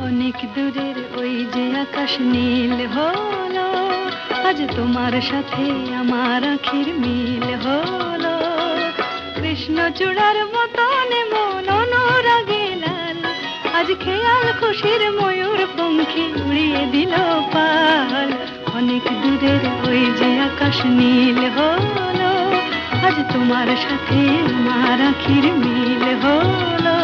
অনেক দূরের ওই যে আকাশ নীল হলো, আজ তোমার সাথে আমার আখির মিল হলো। কৃষ্ণচূড়ার মতন মন অনুরাগে লাল, আজ খেয়াল খুশির ময়ূর পঙ্খী উড়িয়ে দিল পাল। অনেক দূরের ওই যে আকাশ নীল হলো, আজ তোমার সাথে আমার আখির মিল হলো।